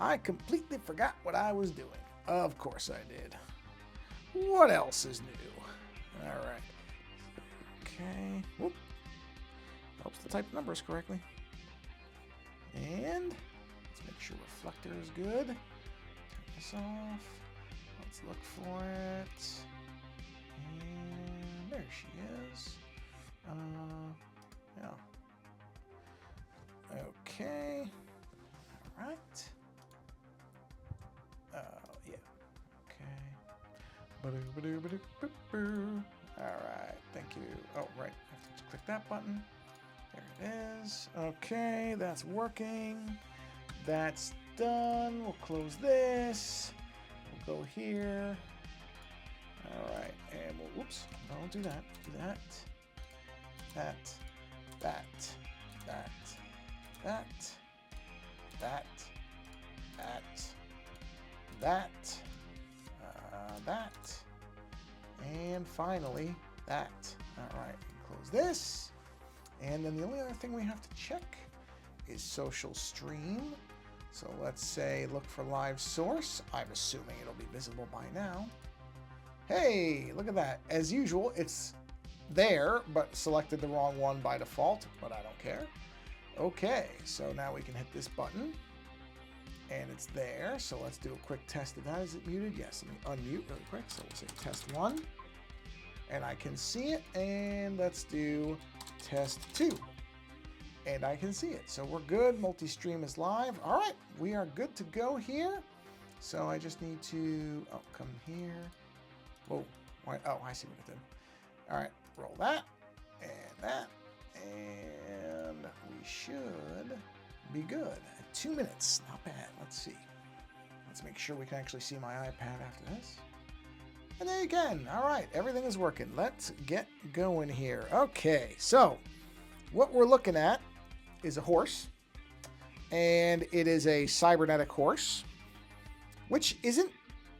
I completely forgot what I was doing. Of course I did. What else is new? All right. Okay. Whoop. Helps to type the numbers correctly. And let's make sure reflector is good. Turn this off. Let's look for it. And there she is. Yeah. Okay. All right. Yeah. Okay. All right. Thank you. Oh, right. I have to click that button. There it is. Okay, that's working. That's done. We'll close this. We'll go here. All right, and we'll, whoops, don't do that. Do that. That. That. That. That. That. That. That. And finally, that. All right, close this. And then the only other thing we have to check is social stream. So let's say look for live source. I'm assuming it'll be visible by now. Hey, look at that. As usual, it's there, but selected the wrong one by default, but I don't care. Okay, so now we can hit this button and it's there. So let's do a quick test of that. Is it muted? Yes, let me unmute really quick. So we'll say test 1 and I can see it. And let's do test 2 and I can see it. So we're good. Multi-stream is live. All right, we are good to go here. So I just need to, come here. Whoa, why? Oh, I see what it did. All right, roll that, and we should be good. 2 minutes, not bad. Let's see. Let's make sure we can actually see my iPad after this. And there you can. All right, everything is working. Let's get going here. Okay, so what we're looking at is a horse, and it is a cybernetic horse, which isn't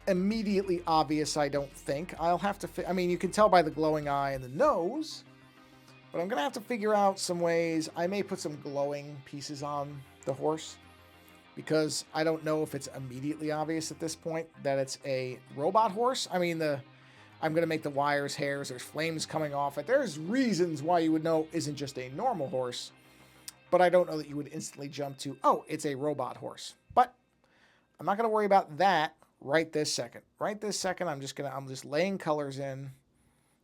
immediately obvious, I don't think. I'll have to, I mean, you can tell by the glowing eye and the nose, but I'm going to have to figure out some ways. I may put some glowing pieces on the horse because I don't know if it's immediately obvious at this point that it's a robot horse. I mean, I'm going to make the wires, hairs, there's flames coming off it. There's reasons why you would know it isn't just a normal horse, but I don't know that you would instantly jump to, oh, it's a robot horse. But I'm not going to worry about that right this second. Right this second, I'm just laying colors in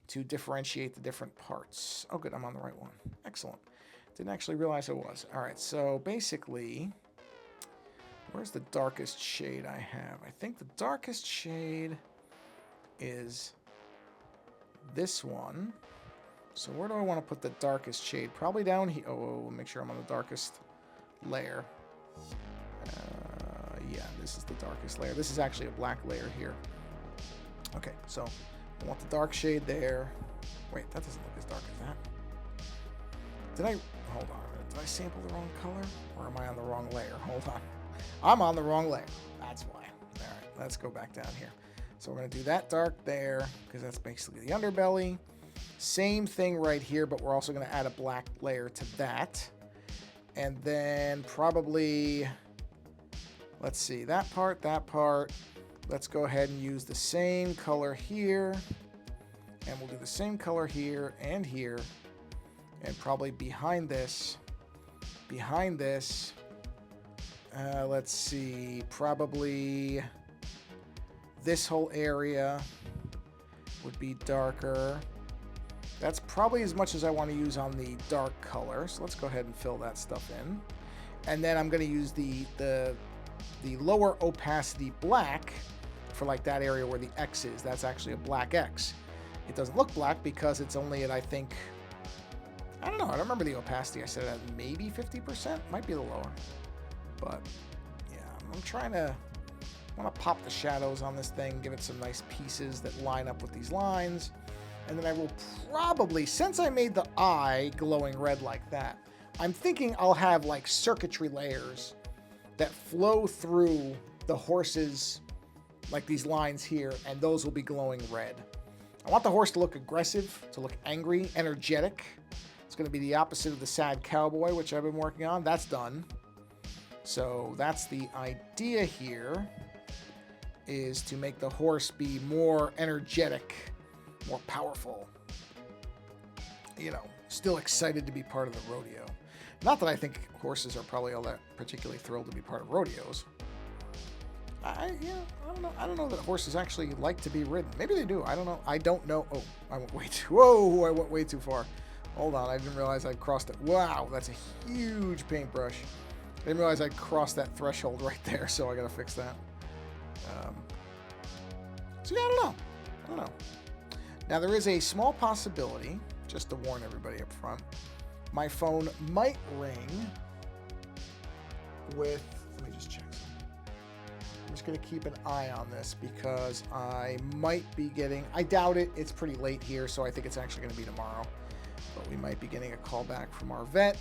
to differentiate the different parts. Oh, good, I'm on the right one. Excellent. Didn't actually realize I was. All right, so basically, where's the darkest shade I have? I think the darkest shade is this one. So where do I want to put the darkest shade? Probably down here. Oh, make sure I'm on the darkest layer. Yeah, this is the darkest layer. This is actually a black layer here. Okay, so I want the dark shade there. Wait, that doesn't look as dark as that. Hold on a minute. Did I sample the wrong color? Or am I on the wrong layer? Hold on. I'm on the wrong layer. That's why. All right, let's go back down here. So we're going to do that dark there because that's basically the underbelly. Same thing right here, but we're also going to add a black layer to that. And then probably, let's see, that part. Let's go ahead and use the same color here. And we'll do the same color here. And probably behind this. Let's see, probably this whole area would be darker. That's probably as much as I want to use on the dark color. So let's go ahead and fill that stuff in. And then I'm going to use the lower opacity black for like that area where the X is. That's actually a black X. It doesn't look black because it's only at, I think, I don't know. I don't remember the opacity. I said at maybe 50%. Might be a little lower. But yeah, I want to pop the shadows on this thing, give it some nice pieces that line up with these lines. And then I will probably, since I made the eye glowing red like that, I'm thinking I'll have like circuitry layers that flow through the horse's, like these lines here, and those will be glowing red. I want the horse to look aggressive, to look angry, energetic. It's going to be the opposite of the sad cowboy, which I've been working on. That's done. So that's the idea here, is to make the horse be more energetic, more powerful. You know, still excited to be part of the rodeo. Not that I think horses are probably all that particularly thrilled to be part of rodeos. I don't know that horses actually like to be ridden. Maybe they do. I don't know. I don't know. Oh, I went way too. Whoa! I went way too far. Hold on. I didn't realize I'd crossed it. Wow, that's a huge paintbrush. I didn't realize I'd crossed that threshold right there. So I gotta fix that. So yeah, I don't know. Now there is a small possibility, just to warn everybody up front, my phone might ring with. Let me just check. I'm just going to keep an eye on this because I might be getting, I doubt it, it's pretty late here, so I think it's actually going to be tomorrow. But we might be getting a call back from our vet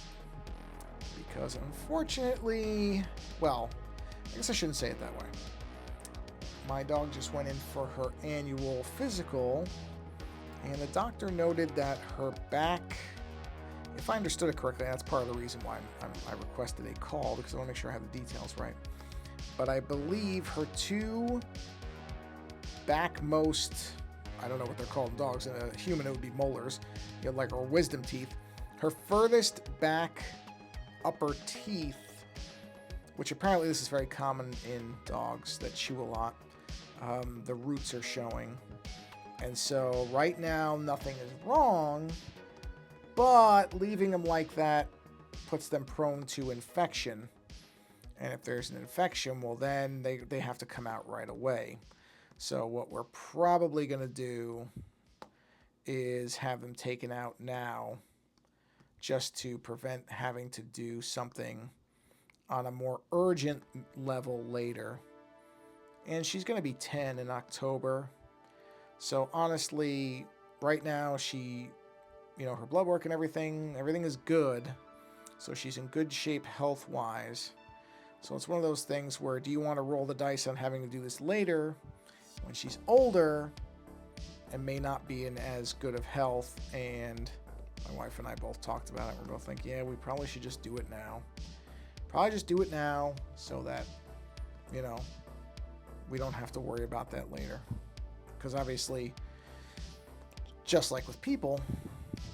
because unfortunately, well, I guess I shouldn't say it that way. My dog just went in for her annual physical, and the doctor noted that her back, if I understood it correctly, that's part of the reason why I requested a call, because I want to make sure I have the details right. But I believe her two backmost, I don't know what they're called in dogs, in a human it would be molars, you know, like, or wisdom teeth. Her furthest back upper teeth, which apparently this is very common in dogs that chew a lot, the roots are showing. And so right now nothing is wrong, but leaving them like that puts them prone to infection. And if there's an infection, well, then they have to come out right away. So what we're probably going to do is have them taken out now just to prevent having to do something on a more urgent level later. And she's going to be 10 in October. So honestly, right now she, you know, her blood work and everything is good. So she's in good shape health-wise. So it's one of those things where, do you want to roll the dice on having to do this later when she's older and may not be in as good of health? And my wife and I both talked about it. We're both thinking, yeah, we probably should just do it now. Probably just do it now so that, you know, we don't have to worry about that later. Because obviously, just like with people,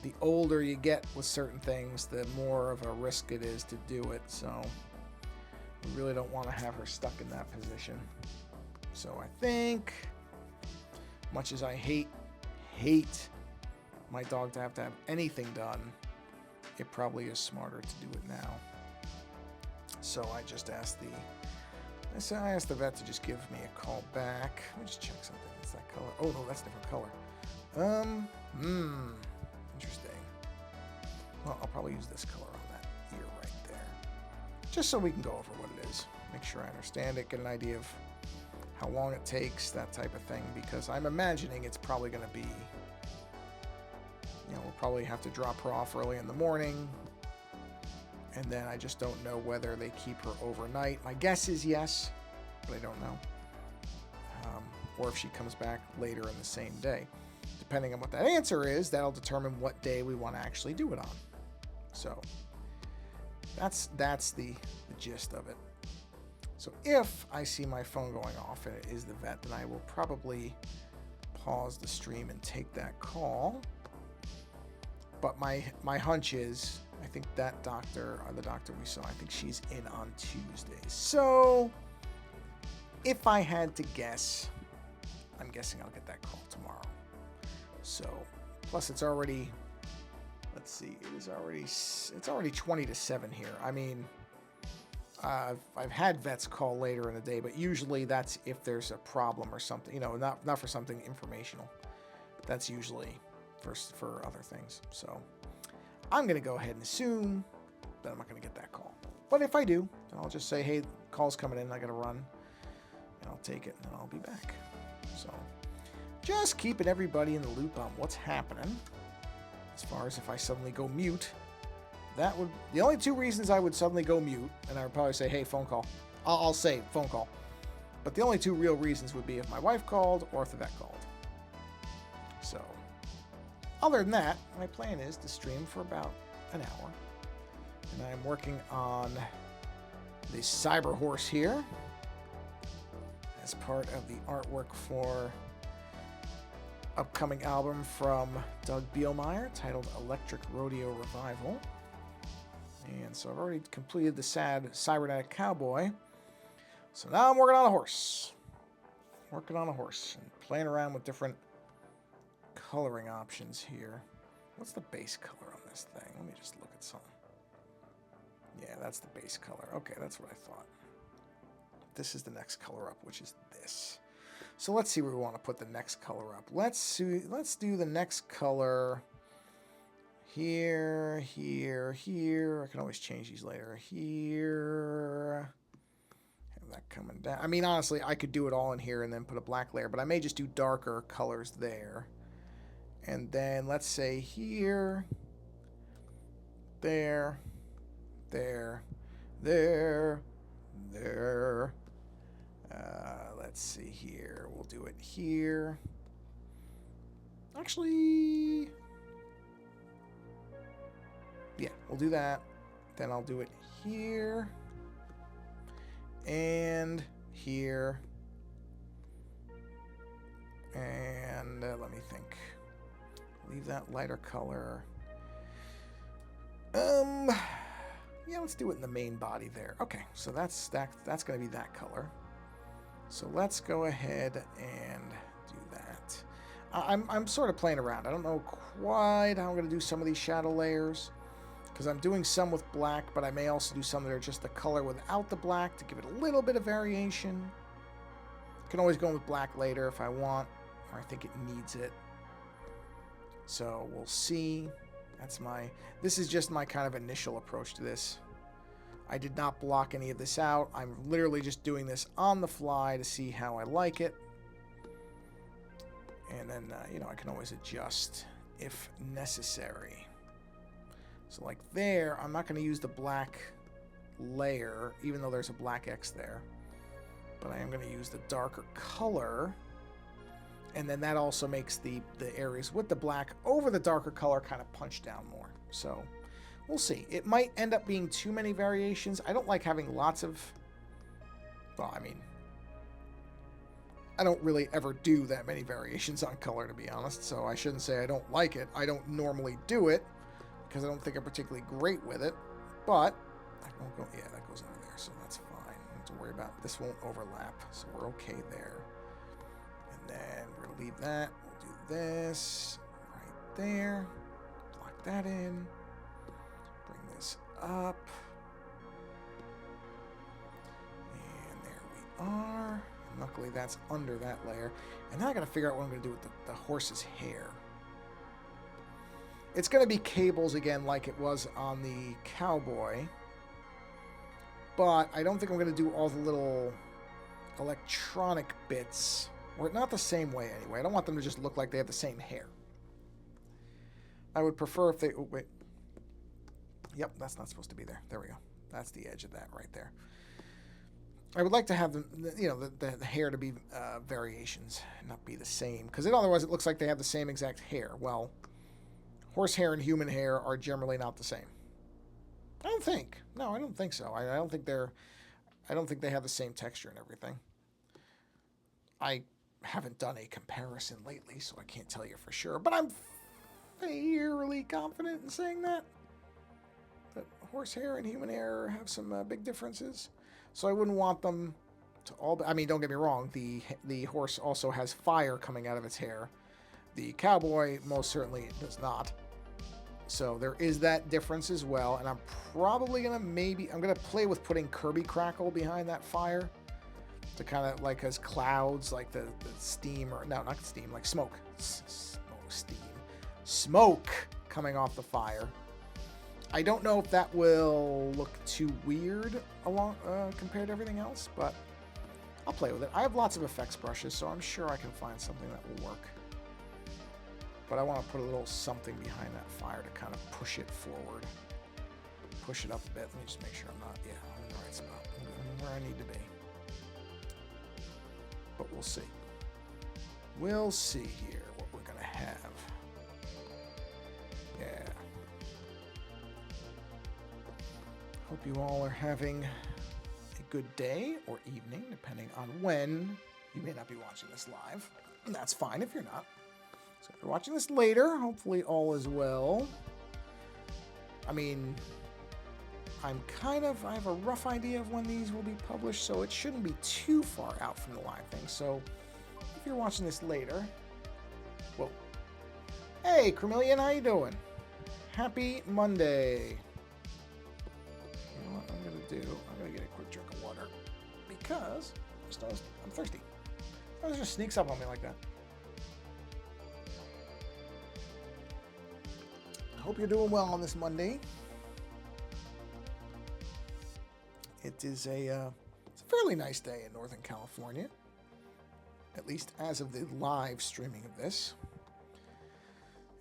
the older you get with certain things, the more of a risk it is to do it. So we really don't want to have her stuck in that position. So I think, much as I hate my dog to have anything done, it probably is smarter to do it now. So I just asked I asked the vet to just give me a call back. Let me just check something. It's that color. Oh no, that's a different color. Interesting. Well, I'll probably use this color on that ear right there, just so we can go over what it is, make sure I understand it, get an idea of how long it takes, that type of thing, because I'm imagining it's probably going to be, you know, we'll probably have to drop her off early in the morning, and then I just don't know whether they keep her overnight. My guess is yes, but I don't know. Or if she comes back later in the same day. Depending on what that answer is, that'll determine what day we want to actually do it on. So that's the gist of it. So if I see my phone going off and it is the vet, then I will probably pause the stream and take that call. But my hunch is, I think that doctor, or the doctor we saw, I think she's in on Tuesdays. So if I had to guess, I'm guessing I'll get that call tomorrow. So, plus it's already, let's see, it's already 20 to 7 here. I mean, I've had vets call later in the day, but usually that's if there's a problem or something, you know, not for something informational. But that's usually for other things. So I'm going to go ahead and assume that I'm not going to get that call. But if I do, then I'll just say, hey, call's coming in, I got to run. And I'll take it, and then I'll be back. So just keeping everybody in the loop on what's happening. As far as if I suddenly go mute, that would, the only two reasons I would suddenly go mute, and I would probably say, hey, phone call. I'll say phone call. But the only two real reasons would be if my wife called or if the vet called. So other than that, my plan is to stream for about an hour. And I'm working on the Cyber Horse here as part of the artwork for upcoming album from Doug Bielmeier titled Electric Rodeo Revival. And so I've already completed the sad cybernetic cowboy. So now I'm working on a horse. Working on a horse and playing around with different coloring options here. What's the base color on this thing? Let me just look at something. Yeah, that's the base color. Okay, that's what I thought. This is the next color up, which is this. So let's see where we want to put the next color up. Let's do the next color here, here, here. I can always change these later. Here. Have that coming down. I mean, honestly, I could do it all in here and then put a black layer, but I may just do darker colors there. And then let's say here, there, there, there, there. Let's see here. We'll do it here. Actually, yeah, we'll do that. Then I'll do it here and here. And let me think. Leave that lighter color. Yeah, let's do it in the main body there. Okay, so that's going to be that color. So let's go ahead and do that. I'm sort of playing around. I don't know quite how I'm going to do some of these shadow layers because I'm doing some with black, but I may also do some that are just the color without the black to give it a little bit of variation. Can always go with black later if I want, or I think it needs it. So we'll see. This is just my kind of initial approach to this. I did not block any of this out. I'm literally just doing this on the fly to see how I like it. And then, I can always adjust if necessary. So like there, I'm not going to use the black layer, even though there's a black X there. But I am going to use the darker color. And then that also makes the areas with the black over the darker color kind of punch down more. So we'll see. It might end up being too many variations. I don't like having lots of... Well, I mean, I don't really ever do that many variations on color, to be honest. So I shouldn't say I don't like it. I don't normally do it because I don't think I'm particularly great with it. But I won't go... Yeah, that goes under there, so that's fine. I don't have to worry about... This won't overlap, so we're okay there. Then we're going to leave that. We'll do this right there. Lock that in. Bring this up. And there we are. And luckily that's under that layer. And now I got to figure out what I'm going to do with the horse's hair. It's going to be cables again like it was on the cowboy. But I don't think I'm going to do all the little electronic bits. Or not the same way, anyway. I don't want them to just look like they have the same hair. I would prefer if they... Oh, wait. Yep, that's not supposed to be there. There we go. That's the edge of that right there. I would like to have the hair to be variations, not be the same. Because otherwise it looks like they have the same exact hair. Well, horse hair and human hair are generally not the same. I don't think. No, I don't think so. I don't think they have the same texture and everything. I haven't done a comparison lately, so I can't tell you for sure, but I'm fairly confident in saying that horse hair and human hair have some big differences. So I wouldn't want them to all... I mean, don't get me wrong, the horse also has fire coming out of its hair. The cowboy most certainly does not. So there is that difference as well, and I'm probably going to I'm going to play with putting Kirby crackle behind that fire. To kind of like as clouds, like the steam, or no, not steam, like smoke. Smoke coming off the fire. I don't know if that will look too weird compared to everything else, but I'll play with it. I have lots of effects brushes, so I'm sure I can find something that will work. But I want to put a little something behind that fire to kind of push it forward. Push it up a bit. Let me just make sure I'm in the right spot. I'm where I need to be. But we'll see. We'll see here what we're going to have. Yeah. Hope you all are having good day or evening, depending on when. You may not be watching this live. And that's fine if you're not. So if you're watching this later, hopefully all is well. I mean, I have a rough idea of when these will be published, so it shouldn't be too far out from the live thing. So if you're watching this later, whoa. Hey, Cremillion, how you doing? Happy Monday. You know what I'm going to do? I'm going to get a quick drink of water because I'm thirsty. It just sneaks up on me like that. I hope you're doing well on this Monday. It's a fairly nice day in Northern California, at least as of the live streaming of this.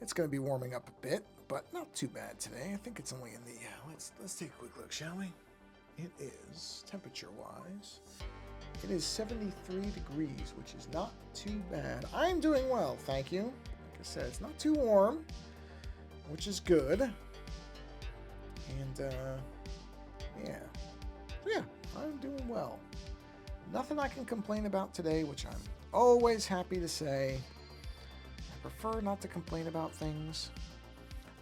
It's going to be warming up a bit, but not too bad today. I think it's only in the... let's take a quick look, shall we? It is, temperature-wise, it is 73 degrees, which is not too bad. I'm doing well, thank you. Like I said, it's not too warm, which is good. And, yeah. So yeah, I'm doing well. Nothing I can complain about today, which I'm always happy to say. I prefer not to complain about things.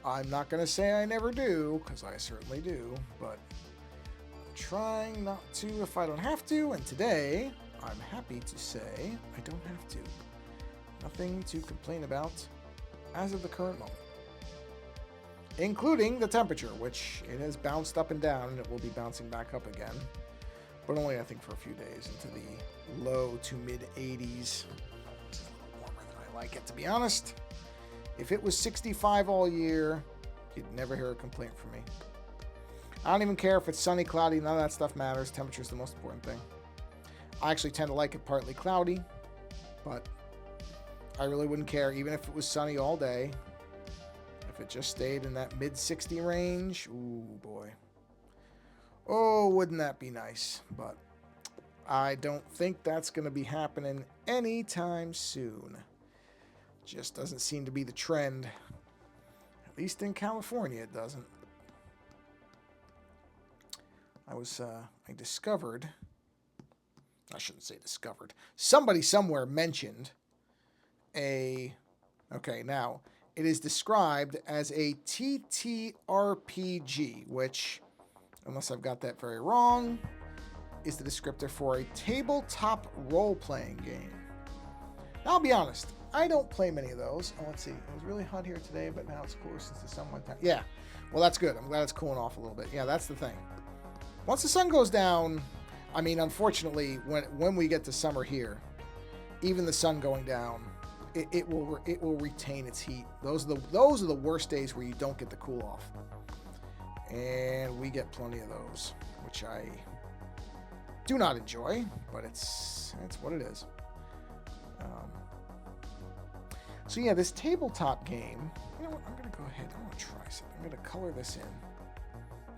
I'm not going to say I never do, because I certainly do, but I'm trying not to if I don't have to, and today I'm happy to say I don't have to. Nothing to complain about as of the current moment. Including the temperature, which it has bounced up and down, and it will be bouncing back up again. But only, I think, for a few days into the low to mid 80s. Which is a little warmer than I like it, to be honest. If it was 65 all year, you'd never hear a complaint from me. I don't even care if it's sunny, cloudy, none of that stuff matters. Temperature's the most important thing. I actually tend to like it partly cloudy, but I really wouldn't care, even if it was sunny all day. If it just stayed in that mid-60 range, ooh, boy. Oh, wouldn't that be nice? But I don't think that's going to be happening anytime soon. Just doesn't seem to be the trend. At least in California, it doesn't. I discovered... I shouldn't say discovered. Somebody somewhere mentioned a... Okay, now... It is described as a TTRPG, which, unless I've got that very wrong, is the descriptor for a tabletop role-playing game. Now, I'll be honest, I don't play many of those. Oh, let's see. It was really hot here today, but now it's cooler since the sun went down. Yeah, well, that's good. I'm glad it's cooling off a little bit. Yeah, that's the thing. Once the sun goes down, I mean, unfortunately, when we get to summer here, even the sun going down, it will retain its heat. Those are the worst days where you don't get the cool off, and we get plenty of those, which I do not enjoy, but it's what it is. So yeah, this tabletop game. You know what? I'm gonna go ahead. I'm gonna try something. I'm gonna color this in.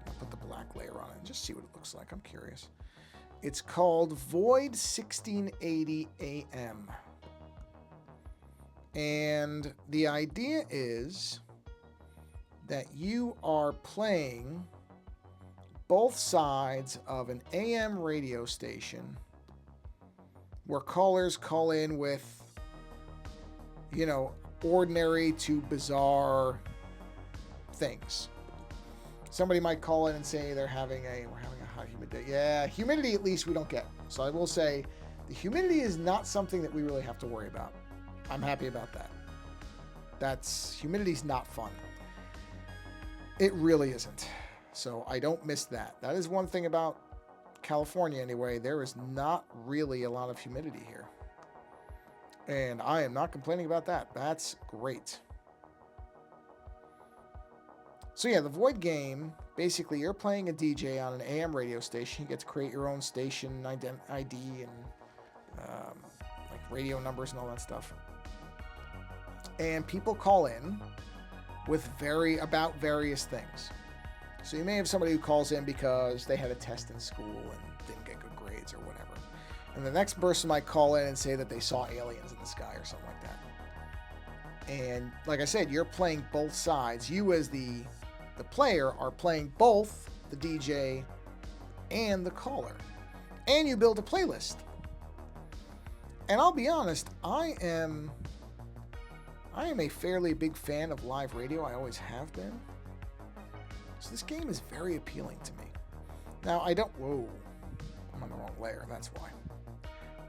I'll put the black layer on it and just see what it looks like. I'm curious. It's called Void 1680 AM. And the idea is that you are playing both sides of an AM radio station where callers call in with, you know, ordinary to bizarre things. Somebody might call in and say we're having a hot humid day. Yeah, humidity at least we don't get. So I will say the humidity is not something that we really have to worry about. I'm happy about that. Humidity's not fun. It really isn't. So I don't miss that. That is one thing about California anyway. There is not really a lot of humidity here. And I am not complaining about that. That's great. So yeah, the Void game, basically you're playing a DJ on an AM radio station. You get to create your own station ID and like radio numbers and all that stuff. And people call in with about various things. So you may have somebody who calls in because they had a test in school and didn't get good grades or whatever. And the next person might call in and say that they saw aliens in the sky or something like that. And like I said, you're playing both sides. You as the player are playing both the DJ and the caller. and you build a playlist. And I'll be honest, I am a fairly big fan of live radio. I always have been. So this game is very appealing to me. Now, whoa, I'm on the wrong layer, that's why.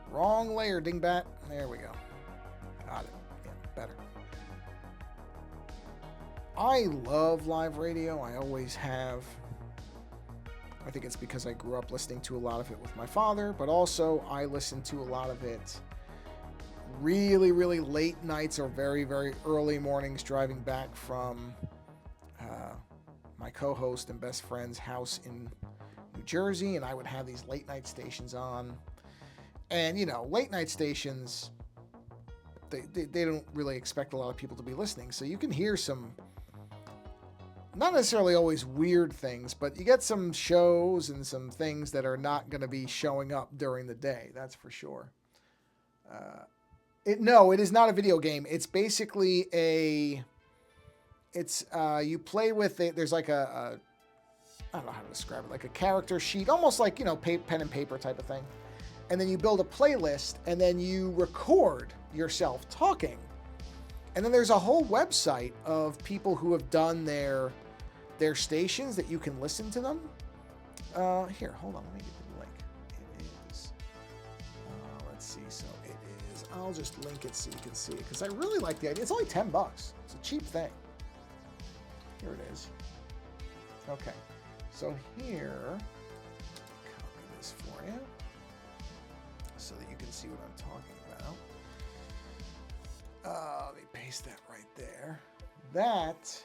Wrong layer, dingbat. There we go. Got it. Yeah, better. I love live radio. I always have. I think it's because I grew up listening to a lot of it with my father, but also I listen to a lot of it really, really late nights or very, very early mornings driving back from my co-host and best friend's house in New Jersey, and I would have these late night stations on. And, you know, late night stations, they don't really expect a lot of people to be listening, so you can hear some, not necessarily always weird things, but you get some shows and some things that are not going to be showing up during the day, that's for sure. No, it is not a video game. It's basically you play with it. There's like I don't know how to describe it, like a character sheet, almost like, you know, pen and paper type of thing. And then you build a playlist, and then you record yourself talking. And then there's a whole website of people who have done their stations that you can listen to them. Here, hold on, let me get the link. It is, let's see, so it is, I'll just link it so you can see it, because I really like the idea. It's only $10. It's a cheap thing. Here it is. Okay, so here, copy this for you, so that you can see what I'm talking about. Let me paste that right there. That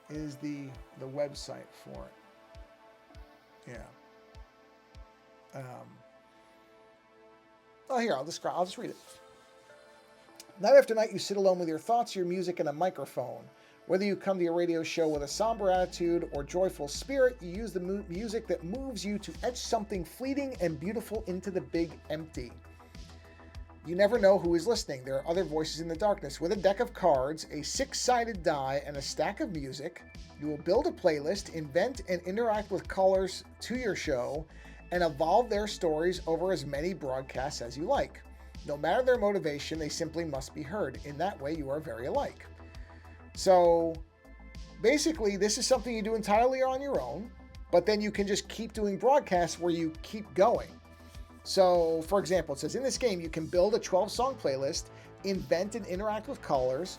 is the website for it. Yeah. Oh, here, I'll just read it. Night after night, you sit alone with your thoughts, your music, and a microphone. Whether you come to your radio show with a somber attitude or joyful spirit, you use the music that moves you to etch something fleeting and beautiful into the big empty. You never know who is listening. There are other voices in the darkness. With a deck of cards, a 6-sided die, and a stack of music, you will build a playlist, invent and interact with callers to your show, and evolve their stories over as many broadcasts as you like. No matter their motivation, they simply must be heard. In that way, you are very alike. So, basically, this is something you do entirely on your own, but then you can just keep doing broadcasts where you keep going. So, for example, it says, in this game, you can build a 12-song playlist, invent and interact with callers,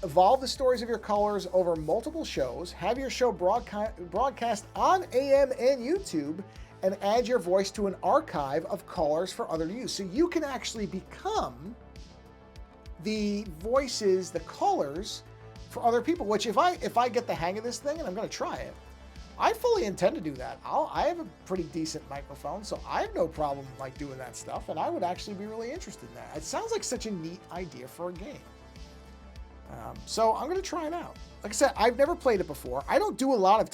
evolve the stories of your callers over multiple shows, have your show broadcast on AM and YouTube, and add your voice to an archive of callers for other use. So you can actually become the voices, the callers for other people, which if I get the hang of this thing, and I'm going to try it, I fully intend to do that. I have a pretty decent microphone, so I have no problem like doing that stuff, and I would actually be really interested in that. It sounds like such a neat idea for a game. So I'm going to try it out. Like I said, I've never played it before. I don't do a lot of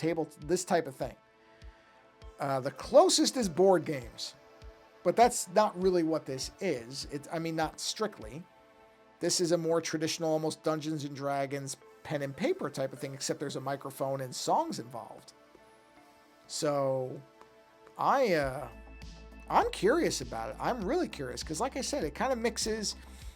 this type of thing. The closest is board games, but that's not really what this is. Not strictly. This is a more traditional, almost Dungeons and Dragons pen and paper type of thing, except there's a microphone and songs involved. So I'm curious about it. I'm really curious because, like I said, it kind of mixes.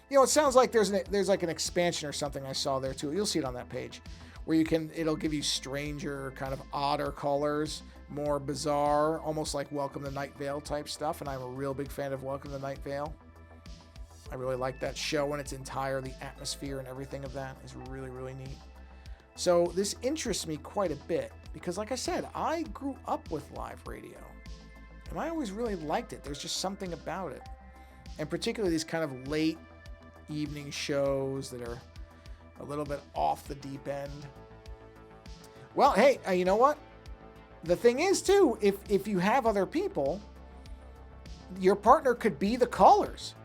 You know, it sounds like there's like an expansion or something I saw there too. You'll see it on that page where it'll give you stranger, kind of odder colors, more bizarre, almost like Welcome to Night Vale type stuff. And I'm a real big fan of Welcome to Night Vale. I really like that show in its entire, the atmosphere and everything of that is really, really neat. So this interests me quite a bit because, like I said, I grew up with live radio and I always really liked it. There's just something about it. And particularly these kind of late evening shows that are a little bit off the deep end. Well, hey, you know what? The thing is, too, if you have other people, your partner could be the callers.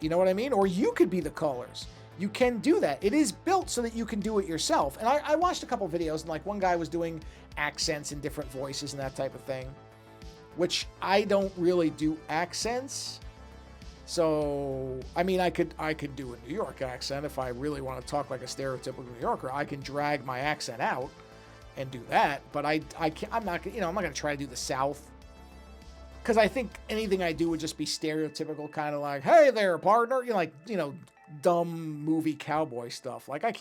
You know what I mean? Or you could be the callers. You can do that. It is built so that you can do it yourself. And I watched a couple videos, and like one guy was doing accents and different voices and that type of thing, which I don't really do accents. So, I mean, I could do a New York accent if I really want to talk like a stereotypical New Yorker. I can drag my accent out and do that, but I'm not going to try to do the South because I think anything I do would just be stereotypical, kind of like, hey there, partner, dumb movie cowboy stuff. Like, I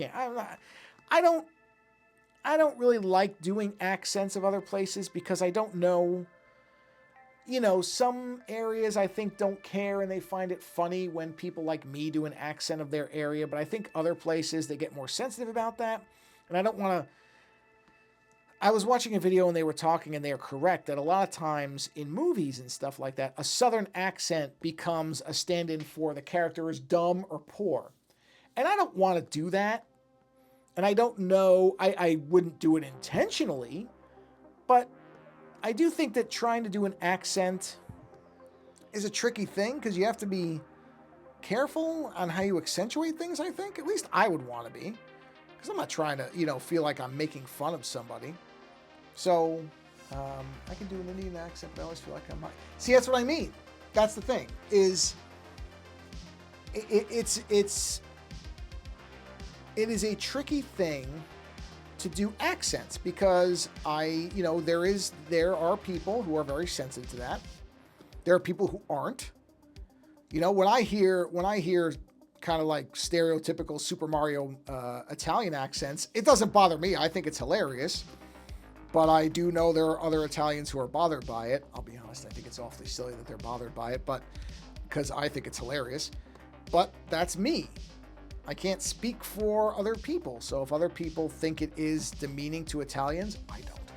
don't really like doing accents of other places because I don't know. Some areas I think don't care and they find it funny when people like me do an accent of their area, but I think other places they get more sensitive about that. And I don't want to. I was watching a video and they were talking, and they are correct that a lot of times in movies and stuff like that, a Southern accent becomes a stand-in for the character is dumb or poor. And I don't want to do that. And I don't know, I wouldn't do it intentionally, but I do think that trying to do an accent is a tricky thing because you have to be careful on how you accentuate things, I think. At least I would want to be, because I'm not trying to, feel like I'm making fun of somebody. So I can do an Indian accent, but I always feel like I'm not. See, that's what I mean. That's the thing, is it is a tricky thing to do accents because there are people who are very sensitive to that. There are people who aren't. When I hear kind of like stereotypical Super Mario Italian accents, it doesn't bother me. I think it's hilarious. But I do know there are other Italians who are bothered by it. I'll be honest, I think it's awfully silly that they're bothered by it, but because I think it's hilarious. But that's me. I can't speak for other people. So if other people think it is demeaning to Italians, I don't.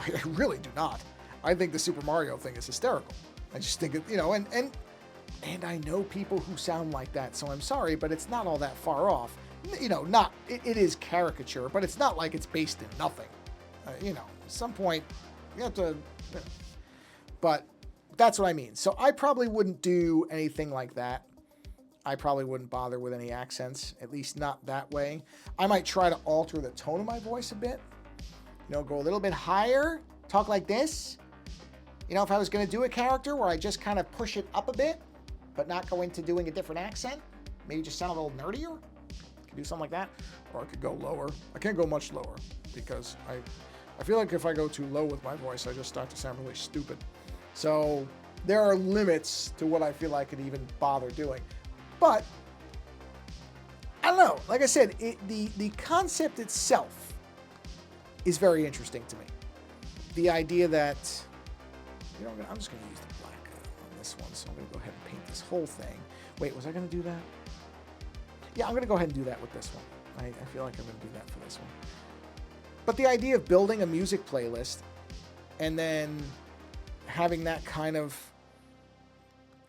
I really do not. I think the Super Mario thing is hysterical. I just think it, and I know people who sound like that, so I'm sorry, but it's not all that far off. It is caricature, but it's not like it's based in nothing. At some point, you have to, but that's what I mean. So I probably wouldn't do anything like that. I probably wouldn't bother with any accents, at least not that way. I might try to alter the tone of my voice a bit. Go a little bit higher, talk like this. If I was going to do a character where I just kind of push it up a bit, but not go into doing a different accent, maybe just sound a little nerdier. I could do something like that. Or I could go lower. I can't go much lower because I feel like if I go too low with my voice, I just start to sound really stupid. So there are limits to what I feel I could even bother doing. But I don't know. Like I said, the concept itself is very interesting to me. The idea that, I'm just going to use the black on this one. So I'm going to go ahead and paint this whole thing. Wait, was I going to do that? Yeah, I'm going to go ahead and do that with this one. I feel like I'm going to do that for this one. But the idea of building a music playlist and then having that kind of,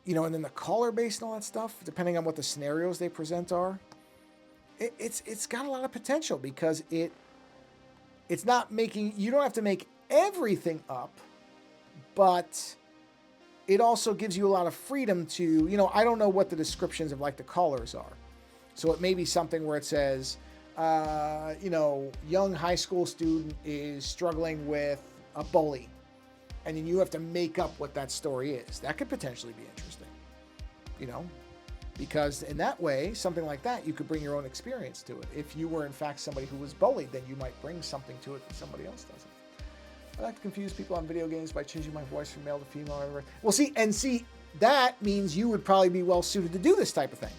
and then the color base and all that stuff, depending on what the scenarios they present are, it's got a lot of potential because it's not making, you don't have to make everything up, but it also gives you a lot of freedom to, I don't know what the descriptions of like the colors are. So it may be something where it says, young high school student is struggling with a bully. And then you have to make up what that story is. That could potentially be interesting, because in that way, something like that, you could bring your own experience to it. If you were in fact somebody who was bullied, then you might bring something to it that somebody else doesn't. I like to confuse people on video games by changing my voice from male to female. Or whatever. Well, see, that means you would probably be well suited to do this type of thing.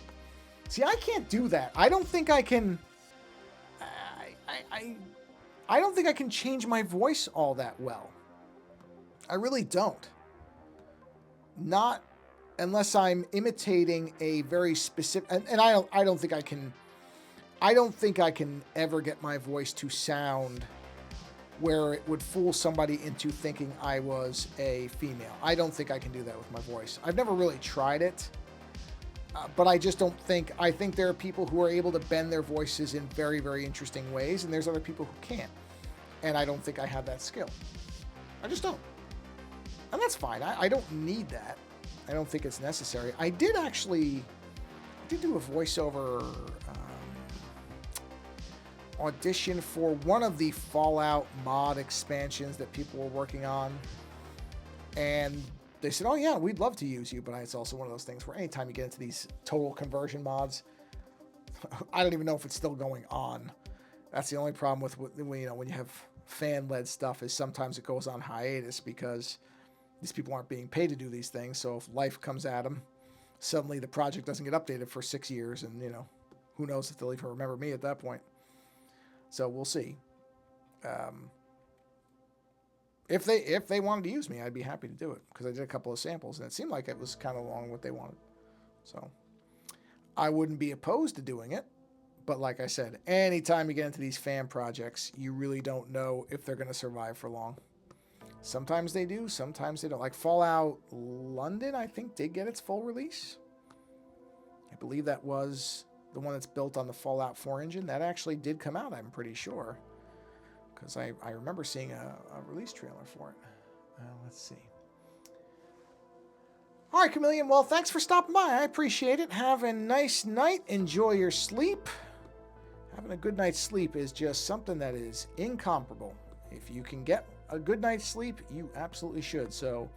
See, I can't do that. I don't think I can. I don't think I can change my voice all that well. I really don't. Not unless I'm imitating a very specific, and I don't think I can. I don't think I can ever get my voice to sound where it would fool somebody into thinking I was a female. I don't think I can do that with my voice. I've never really tried it. But I just don't think, I think there are people who are able to bend their voices in very, very interesting ways, and there's other people who can't. And I don't think I have that skill. I just don't. And that's fine. I don't need that. I don't think it's necessary. I did do a voiceover audition for one of the Fallout mod expansions that people were working on. And they said, oh yeah, we'd love to use you, but it's also one of those things where anytime you get into these total conversion mods, I don't even know if it's still going on. That's the only problem with when you have fan-led stuff is sometimes it goes on hiatus because these people aren't being paid to do these things. So if life comes at them, suddenly the project doesn't get updated for 6 years, and who knows if they'll even remember me at that point. So we'll see. If they wanted to use me, I'd be happy to do it, because I did a couple of samples and it seemed like it was kind of along what they wanted. So I wouldn't be opposed to doing it, but like I said, anytime you get into these fan projects, you really don't know if they're going to survive for long. Sometimes they do, sometimes they don't. Like Fallout London, I think, did get its full release. I believe that was the one that's built on the Fallout 4 engine. That actually did come out, I'm pretty sure, because I remember seeing a release trailer for it. Let's see. All right, Chameleon, well, thanks for stopping by. I appreciate it. Have a nice night. Enjoy your sleep. Having a good night's sleep is just something that is incomparable. If you can get a good night's sleep, you absolutely should. So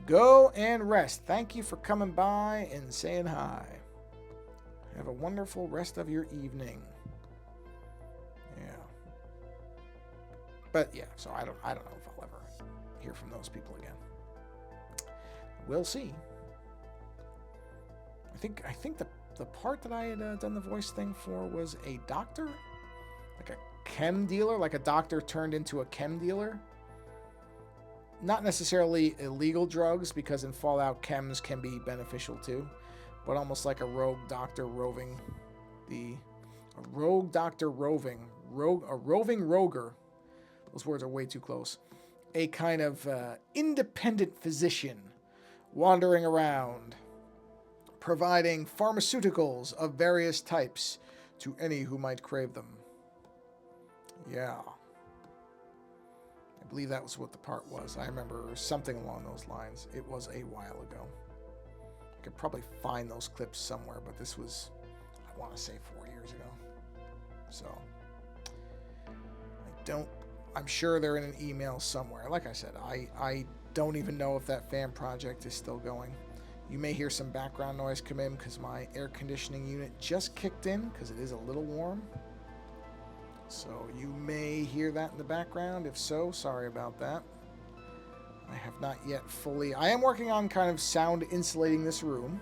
go and rest. Thank you for coming by and saying hi. Have a wonderful rest of your evening. Yeah. But yeah, so I don't know if I'll ever hear from those people again. We'll see. I think the part that I had done the voice thing for was a doctor, like a chem dealer, like a doctor turned into a chem dealer. Not necessarily illegal drugs, because in Fallout chems can be beneficial too, but almost like a rogue doctor roving a roving roger. Those words are way too close. A kind of independent physician wandering around, providing pharmaceuticals of various types to any who might crave them. Yeah. I believe that was what the part was. I remember something along those lines. It was a while ago. I could probably find those clips somewhere, but this was, I want to say, 4 years ago. So, I'm sure they're in an email somewhere. Like I said, I don't even know if that fan project is still going. You may hear some background noise come in because my air conditioning unit just kicked in, because it is a little warm. So you may hear that in the background. If so, sorry about that. I have not yet fully... I am working on kind of sound insulating this room,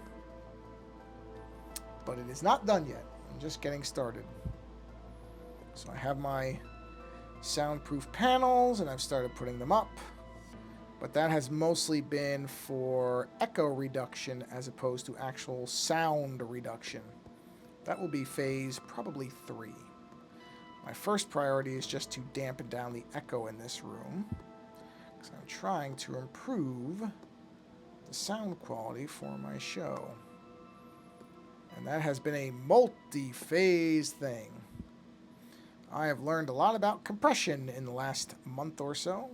but it is not done yet. I'm just getting started. So I have my soundproof panels, and I've started putting them up. But that has mostly been for echo reduction as opposed to actual sound reduction. That will be phase probably 3. My first priority is just to dampen down the echo in this room, because I'm trying to improve the sound quality for my show. And that has been a multi-phase thing. I have learned a lot about compression in the last month or so.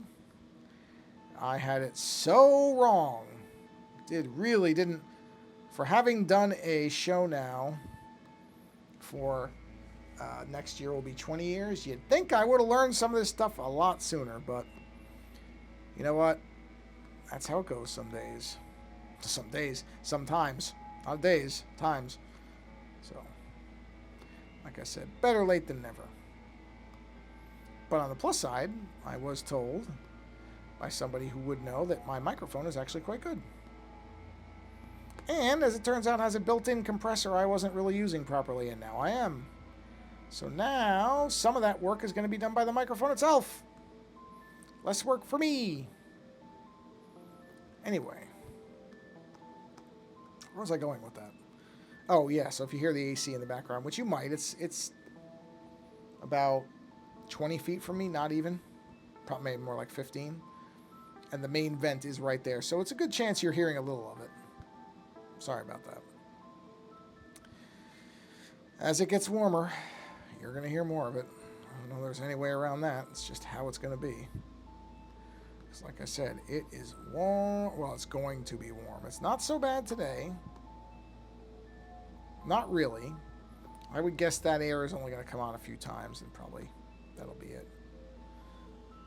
I had it so wrong. Didn't. For having done a show now for next year will be 20 years, you'd think I would have learned some of this stuff a lot sooner, but you know what? That's how it goes some days. Sometimes. Not days, times. So, like I said, better late than never. But on the plus side, I was told by somebody who would know that my microphone is actually quite good. And, as it turns out, has a built-in compressor I wasn't really using properly, and now I am. So now, some of that work is going to be done by the microphone itself. Less work for me. Anyway. Where was I going with that? Oh, yeah, so if you hear the AC in the background, which you might, it's about 20 feet from me, not even. Probably maybe more like 15. And the main vent is right there, so it's a good chance you're hearing a little of it. Sorry about that. As it gets warmer, you're going to hear more of it. I don't know if there's any way around that. It's just how it's going to be. Because like I said, it is warm. Well, it's going to be warm. It's not so bad today. Not really. I would guess that air is only going to come on a few times, and probably that'll be it.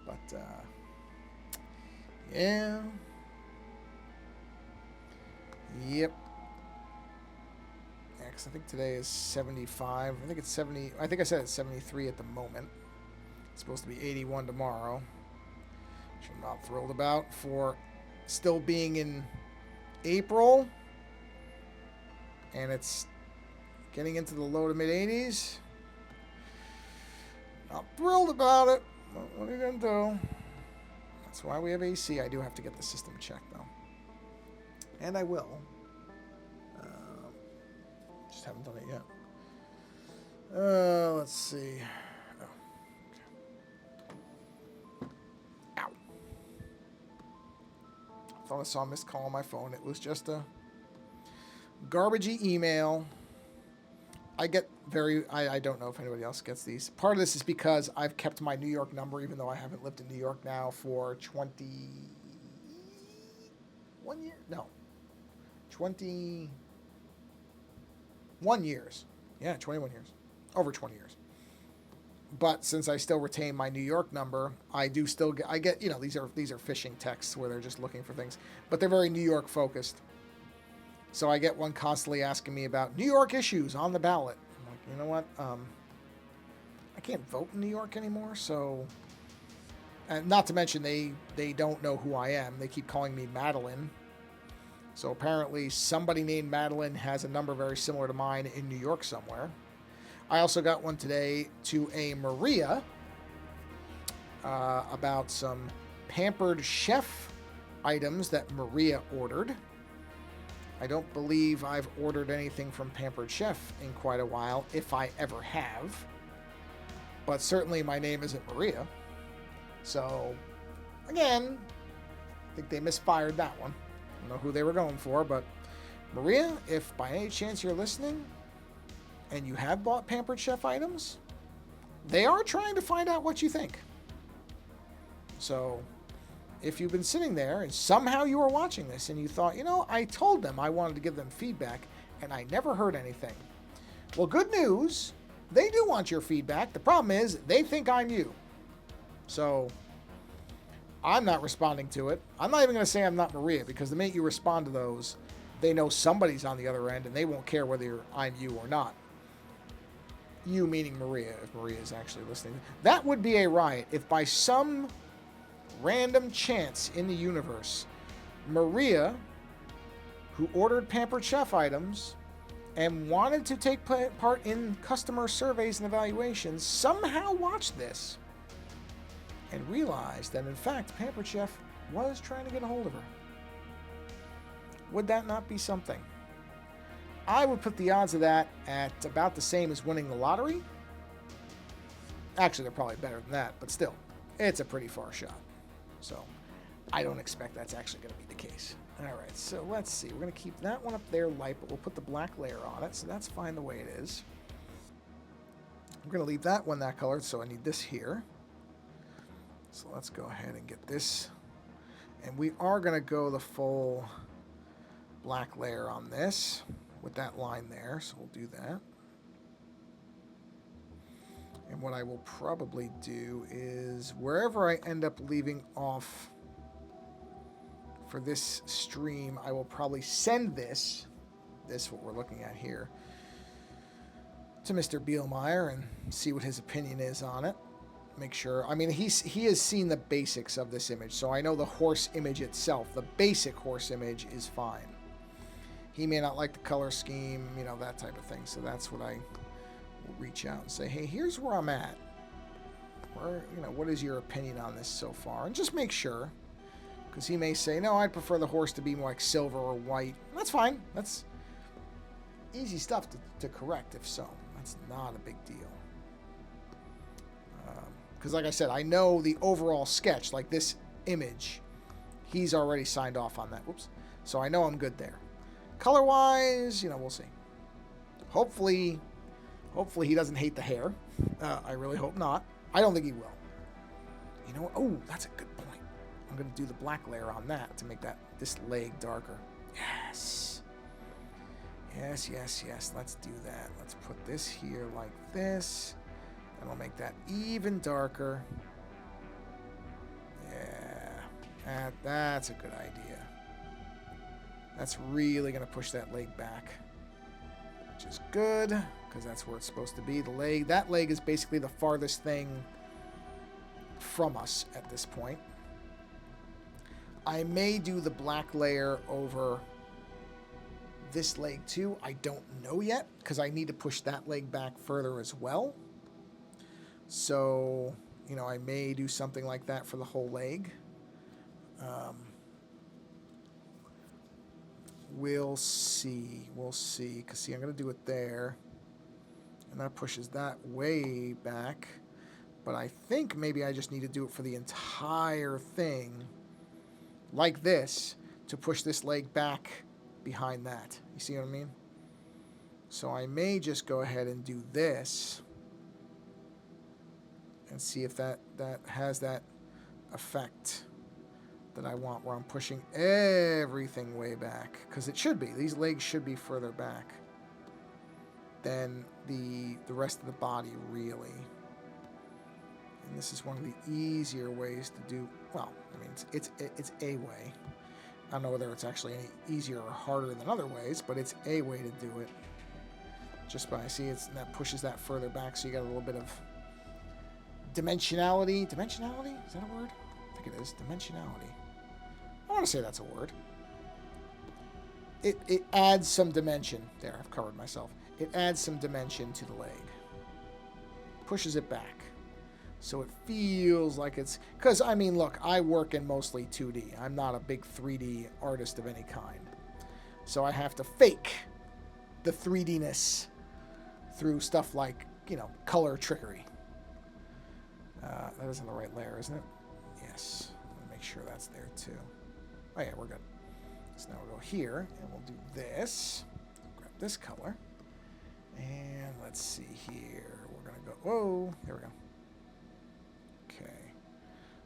But, yeah. Yep. Yeah, because I think today is 75. I think it's 70. I think I said it's 73 at the moment. It's supposed to be 81 tomorrow, which I'm not thrilled about for still being in April, and it's getting into the low to mid 80s. Not thrilled about it. What are you going to do? That's why we have AC. I do have to get the system checked, though. And I will. Just haven't done it yet. Let's see. Oh, okay. Ow. I thought I saw a missed call on my phone. It was just a garbagey email. I don't know if anybody else gets these. Part of this is because I've kept my New York number, even though I haven't lived in New York now for 21 years. No. 21 years. Yeah, 21 years. Over 20 years. But since I still retain my New York number, I get, these are phishing texts where they're just looking for things, but they're very New York focused. So I get one constantly asking me about New York issues on the ballot. I'm like, you know what? I can't vote in New York anymore, so... And not to mention, they don't know who I am. They keep calling me Madeline. So apparently somebody named Madeline has a number very similar to mine in New York somewhere. I also got one today to a Maria about some Pampered Chef items that Maria ordered. I don't believe I've ordered anything from Pampered Chef in quite a while, if I ever have. But certainly my name isn't Maria. So, again, I think they misfired that one. I don't know who they were going for, but Maria, if by any chance you're listening and you have bought Pampered Chef items, they are trying to find out what you think. So, if you've been sitting there and somehow you were watching this and you thought, I told them I wanted to give them feedback and I never heard anything. Well, good news. They do want your feedback. The problem is they think I'm you. So I'm not responding to it. I'm not even going to say I'm not Maria, because the minute you respond to those, they know somebody's on the other end and they won't care whether I'm you or not. You meaning Maria, if Maria is actually listening. That would be a riot if by some random chance in the universe, Maria, who ordered Pampered Chef items and wanted to take part in customer surveys and evaluations, somehow watched this and realized that, in fact, Pampered Chef was trying to get a hold of her. Would that not be something? I would put the odds of that at about the same as winning the lottery. Actually, they're probably better than that, but still, it's a pretty far shot. So I don't expect that's actually going to be the case. All right, so let's see. We're going to keep that one up there light, but we'll put the black layer on it, so that's fine the way it is. We're going to leave that one that color, so I need this here. So let's go ahead and get this. And we are going to go the full black layer on this with that line there, so we'll do that. And what I will probably do is, wherever I end up leaving off for this stream, I will probably send this what we're looking at here, to Mr. Bielmeier and see what his opinion is on it. Make sure, I mean, he has seen the basics of this image, so I know the horse image itself, the basic horse image, is fine. He may not like the color scheme, that type of thing, so that's what I will reach out and say, hey, here's where I'm at. What is your opinion on this so far? And just make sure, because he may say, no, I'd prefer the horse to be more like silver or white. That's fine. That's easy stuff to correct, if so. That's not a big deal. Because like I said, I know the overall sketch, like this image, he's already signed off on that. Whoops. So I know I'm good there. Color-wise, we'll see. Hopefully he doesn't hate the hair. I really hope not. I don't think he will. Oh, that's a good point. I'm going to do the black layer on that to make this leg darker. Yes. Yes. Let's do that. Let's put this here like this. And I'll make that even darker. Yeah. That's a good idea. That's really going to push that leg back, which is good, because that's where it's supposed to be. That leg is basically the farthest thing from us at this point. I may do the black layer over this leg too. I don't know yet because I need to push that leg back further as well. So, you know, I may do something like that for the whole leg. We'll see. We'll see. Because, see, I'm going to do it there. And that pushes that way back. But I think maybe I just need to do it for the entire thing. Like this. To push this leg back behind that. You see what I mean? So I may just go ahead and do this. And see if that has that effect that I want, where I'm pushing everything way back. Because it should be. These legs should be further back than the rest of the body, really. And this is one of the easier ways to do. Well, I mean, it's a way. I don't know whether it's actually any easier or harder than other ways, but it's a way to do it. Just by, see, that pushes that further back, so you got a little bit of dimensionality. Dimensionality? Is that a word? I think it is. Dimensionality. I want to say that's a word. It adds some dimension. There, I've covered myself. It adds some dimension to the leg. Pushes it back. So it feels like it's... Because, I mean, look, I work in mostly 2D. I'm not a big 3D artist of any kind. So I have to fake the 3D-ness through stuff like, you know, color trickery. That isn't the right layer, isn't it? Yes. Let me make sure that's there, too. Oh, yeah, we're good. So now we'll go here, and we'll do this. Grab this color. And let's see here. We're going to go... Whoa! There we go. Okay.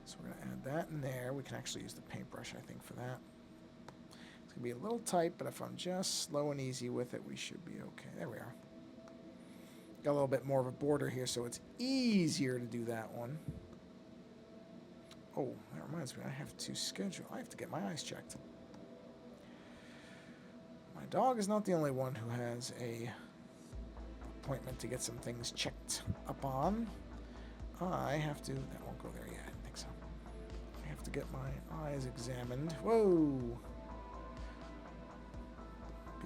So we're going to add that in there. We can actually use the paintbrush, I think, for that. It's going to be a little tight, but if I'm just slow and easy with it, we should be okay. There we are. Got a little bit more of a border here, so it's easier to do that one. Oh, that reminds me, I have to schedule. I have to get my eyes checked. My dog is not the only one who has a appointment to get some things checked up on. I have to... That won't go there yet. I didn't think so. I have to get my eyes examined. Whoa!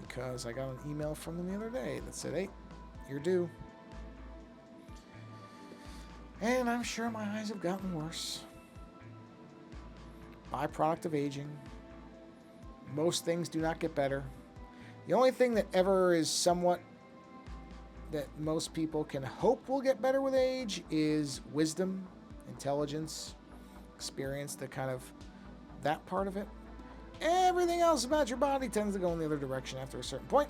Because I got an email from them the other day that said, hey, you're due. And I'm sure my eyes have gotten worse. Byproduct of aging. Most things do not get better. The only thing that ever is somewhat that most people can hope will get better with age is wisdom, intelligence, experience, the kind of that part of it. Everything else about your body tends to go in the other direction after a certain point.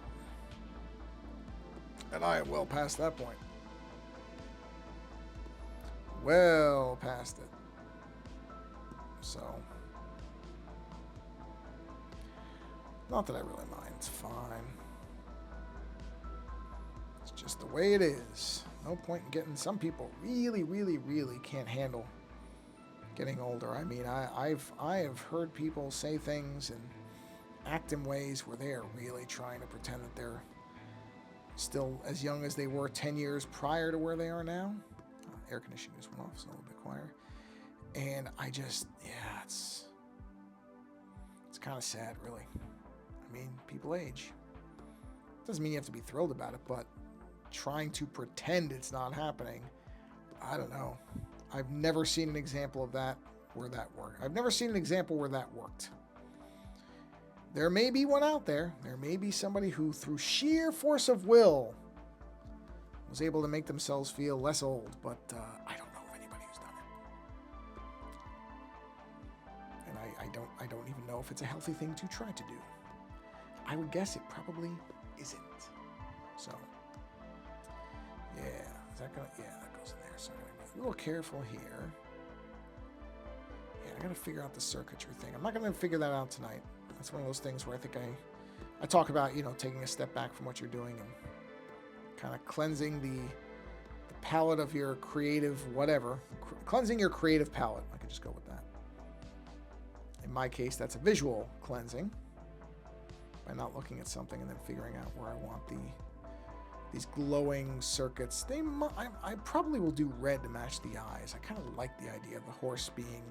And I am well past that point. Well past it. So, not that I really mind. It's fine. It's just the way it is. No point in getting... Some people really, really, really can't handle getting older. I mean, I have heard people say things and act in ways where they are really trying to pretend that they're still as young as they were 10 years prior to where they are now. Air conditioning just went off, so a little bit quieter. And I just, yeah, it's kind of sad, really. I mean, people age. Doesn't mean you have to be thrilled about it, but trying to pretend it's not happening, I don't know. I've never seen an example of that where that worked. I've never seen an example where that worked. There may be one out there. There may be somebody who, through sheer force of will, was able to make themselves feel less old, but I don't know of anybody who's done it. And I don't even know if it's a healthy thing to try to do. I would guess it probably isn't. So, yeah, is that gonna? Yeah, that goes in there. So I'm gonna be a little careful here. Yeah, I gotta figure out the circuitry thing. I'm not gonna figure that out tonight. That's one of those things where I think I talk about, you know, taking a step back from what you're doing and kind of cleansing the palette of your creative whatever. Cleansing your creative palette. I could just go with that. In my case, that's a visual cleansing. By not looking at something and then figuring out where I want these glowing circuits. I probably will do red to match the eyes. I kind of like the idea of the horse being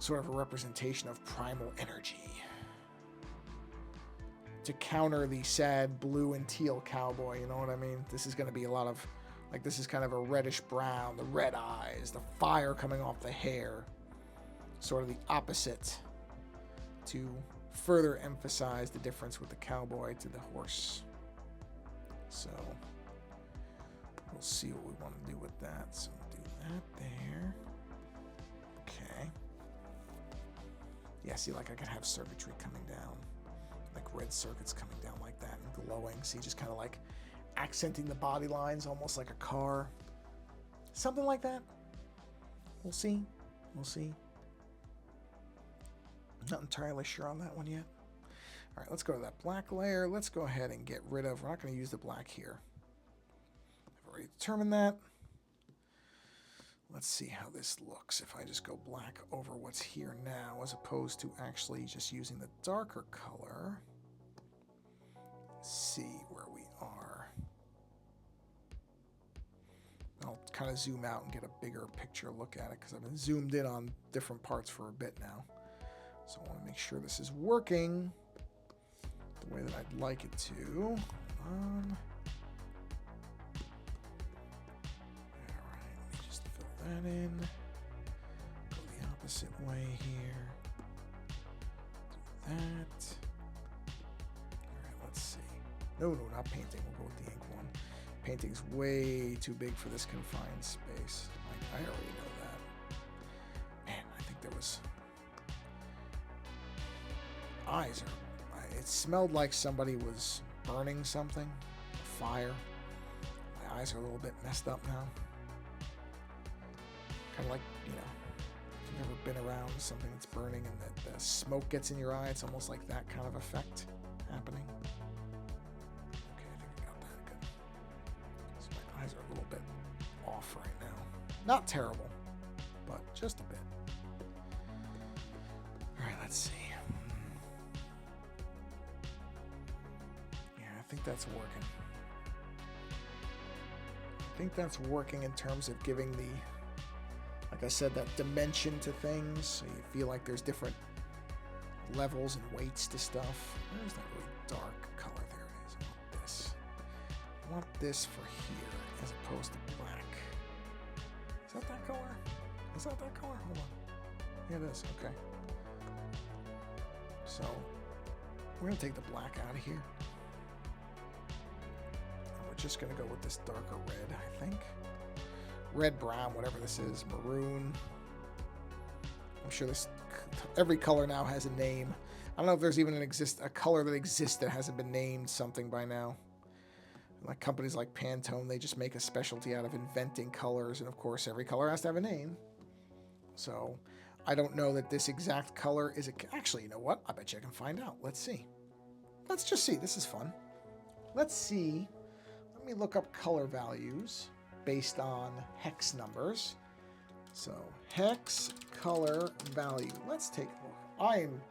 sort of a representation of primal energy to counter the sad blue and teal cowboy, you know what I mean? This is going to be a lot of, like, this is kind of a reddish brown, the red eyes, the fire coming off the hair, sort of the opposite to further emphasize the difference with the cowboy to the horse. So we'll see what we want to do with that. So we'll do that there. Okay. Yeah, see, like I could have circuitry coming down, like red circuits coming down like that and glowing. See, just kind of like accenting the body lines, almost like a car. Something like that. We'll see. We'll see. Not entirely sure on that one yet. All right, let's go to that black layer. Let's go ahead and get rid of, we're not going to use the black here. I've already determined that. Let's see how this looks if I just go black over what's here now as opposed to actually just using the darker color. Let's see where we are. I'll kind of zoom out and get a bigger picture look at it because I've been zoomed in on different parts for a bit now. So I want to make sure this is working the way that I'd like it to. Hold on. Alright, let me just fill that in. Go the opposite way here. Do that. Alright, let's see. No, not painting. We'll go with the ink one. Painting's way too big for this confined space. I already know that. Man, I think there was... eyes are, it smelled like somebody was burning something, fire. My eyes are a little bit messed up now. Kind of like, you know, if you've ever been around something that's burning and the smoke gets in your eye, it's almost like that kind of effect happening. Okay, I think we got that good. So my eyes are a little bit off right now. Not terrible, but just a bit. All right, let's see. I think that's working. I think that's working in terms of giving the, like I said, that dimension to things. So you feel like there's different levels and weights to stuff. Where's that really dark color? There it is. I want this. I want this for here as opposed to black. Is that that color? Is that that color? Hold on. Yeah, it is. Okay. So we're going to take the black out of here. Just gonna go with this darker red, I think. Red, brown, whatever this is, maroon. I'm sure this, every color now has a name. I don't know if there's even a color that exists that hasn't been named something by now. Like companies like Pantone, they just make a specialty out of inventing colors, and of course every color has to have a name. So I don't know that this exact color is actually, you know what? I bet you I can find out. Let's see. Let's just see. This is fun. Let's see. Let me look up color values based on hex numbers. So hex color value. Let's take a look. I am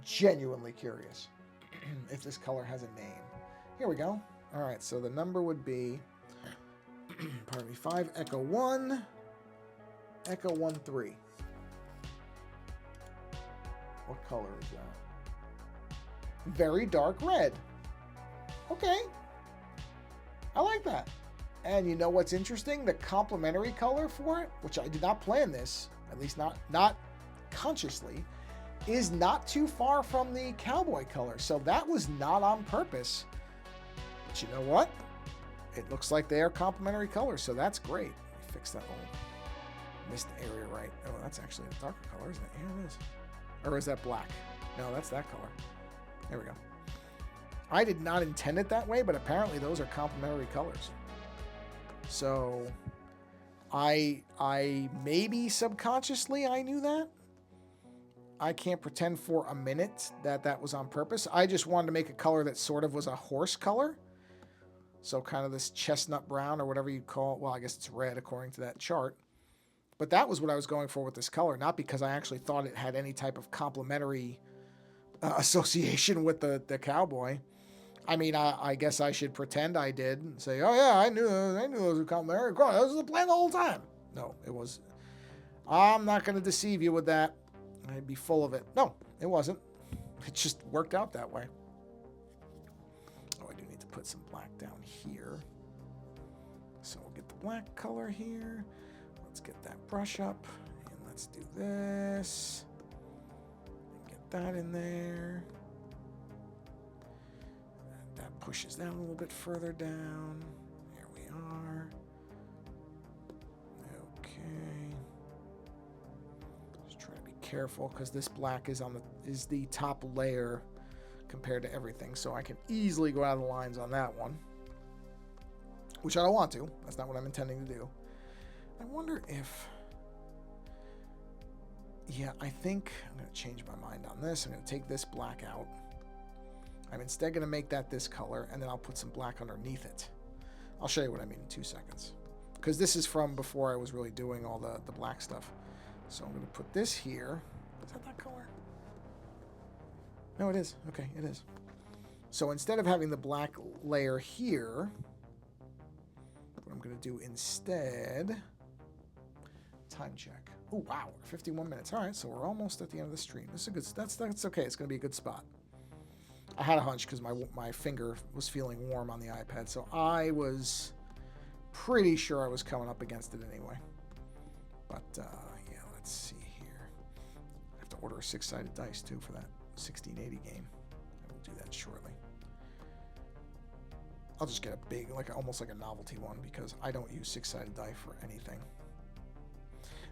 genuinely curious if this color has a name. Here we go. All right, so the number would be, pardon me, 5 Echo 1, Echo 1 3. What color is that? Very dark red. Okay. I like that. And you know what's interesting? The complementary color for it, which I did not plan this, at least not consciously, is not too far from the cowboy color. So that was not on purpose. But you know what? It looks like they are complementary colors, so that's great. Let me fix that little missed area right. Oh, that's actually a darker color, isn't it? Yeah, it is. Or is that black? No, that's that color. There we go. I did not intend it that way, but apparently those are complementary colors. So I maybe subconsciously I knew that. I can't pretend for a minute that that was on purpose. I just wanted to make a color that sort of was a horse color. So kind of this chestnut brown or whatever you call it. Well, I guess it's red according to that chart. But that was what I was going for with this color, not because I actually thought it had any type of complementary association with the cowboy. I mean, I guess I should pretend I did and say, oh yeah, I knew those were complementary. That was the plan the whole time. No, it was. I'm not going to deceive you with that. I'd be full of it. No, it wasn't. It just worked out that way. Oh, I do need to put some black down here. So we'll get the black color here. Let's get that brush up. And let's do this. And get that in there. And that pushes down a little bit further down. There we are. Okay. Just try to be careful because this black is the top layer compared to everything. So I can easily go out of the lines on that one. Which I don't want to. That's not what I'm intending to do. I wonder if... Yeah, I think I'm going to change my mind on this. I'm going to take this black out. I'm instead going to make that this color, and then I'll put some black underneath it. I'll show you what I mean in 2 seconds. Because this is from before I was really doing all the black stuff. So I'm going to put this here. Is that color? No, it is. Okay, it is. So instead of having the black layer here... What I'm going to do instead, time check. Oh, wow, 51 minutes. All right, so we're almost at the end of the stream. This is a good, that's okay. It's going to be a good spot. I had a hunch because my finger was feeling warm on the iPad, so I was pretty sure I was coming up against it anyway. But, yeah, let's see here. I have to order a 6-sided dice, too, for that 1680 game. I will do that shortly. I'll just get a big, almost like a novelty one, because I don't use 6-sided die for anything.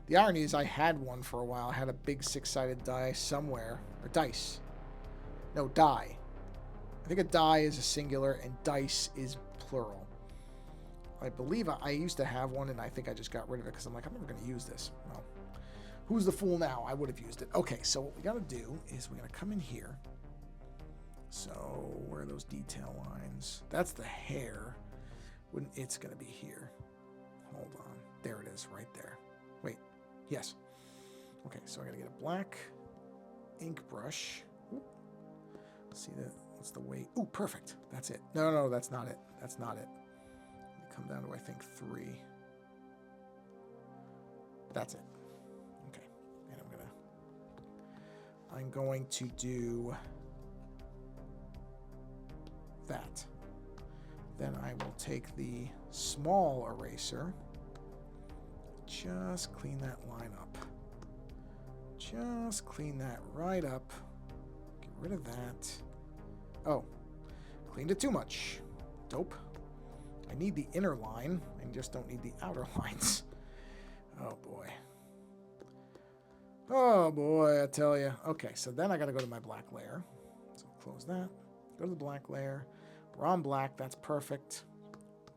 The irony is I had one for a while. I had a big 6-sided die somewhere. Or dice. No, die. I think a die is a singular and dice is plural. I believe I used to have one, and I think I just got rid of it because I'm like, I'm never going to use this. Well, who's the fool now? I would have used it. Okay, so what we got to do is we're going to come in here. So, where are those detail lines? That's the hair. It's going to be here. Hold on. There it is, right there. Wait. Yes. Okay, so I got to get a black ink brush. Ooh. See that? What's the weight? Ooh, perfect. That's it. No, that's not it. That's not it. Come down to, I think, 3. That's it. Okay. And I'm going to do... that. Then I will take the small eraser, just clean that line up. Just clean that right up. Get rid of that. Oh, cleaned it too much. Dope. I need the inner line. I just don't need the outer lines. Oh boy. Oh boy, I tell you. Okay, so then I got to go to my black layer. So close that. Go to the black layer. We're on black. That's perfect.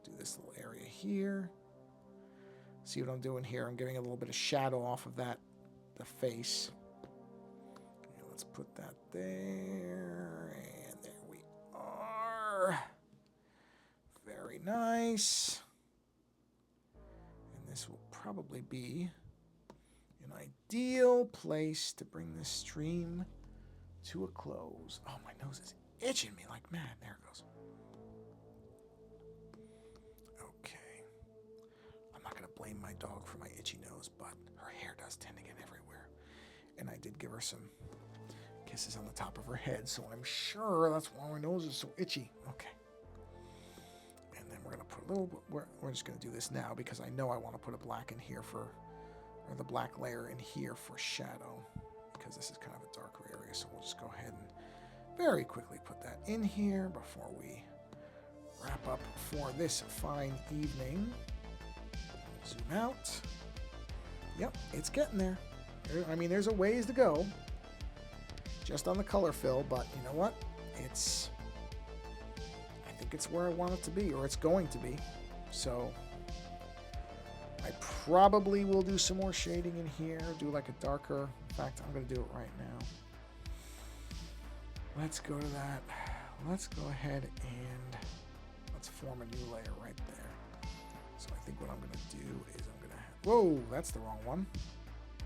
Do this little area here. See what I'm doing here? I'm giving a little bit of shadow off of that, the face. And let's put that there. And there we are. Very nice. And this will probably be an ideal place to bring this stream to a close. Oh, my nose is itching me like mad. There it goes. Okay. I'm not going to blame my dog for my itchy nose, but her hair does tend to get everywhere. And I did give her some kisses on the top of her head, so I'm sure that's why my nose is so itchy. Okay. And then we're going to put a little... We're just going to do this now because I know I want to put a black in here for... Or the black layer in here for shadow, because this is kind of a darker area, so we'll just go ahead and very quickly put that in here before we wrap up for this fine evening. Zoom out. Yep, it's getting there. I mean, there's a ways to go just on the color fill, but you know what? I think it's where I want it to be, or it's going to be. So I probably will do some more shading in here, do like a darker. In fact, I'm going to do it right now. Let's go to that. Let's go ahead and let's form a new layer right there. So I think what I'm going to do is I'm going to have... Whoa, that's the wrong one.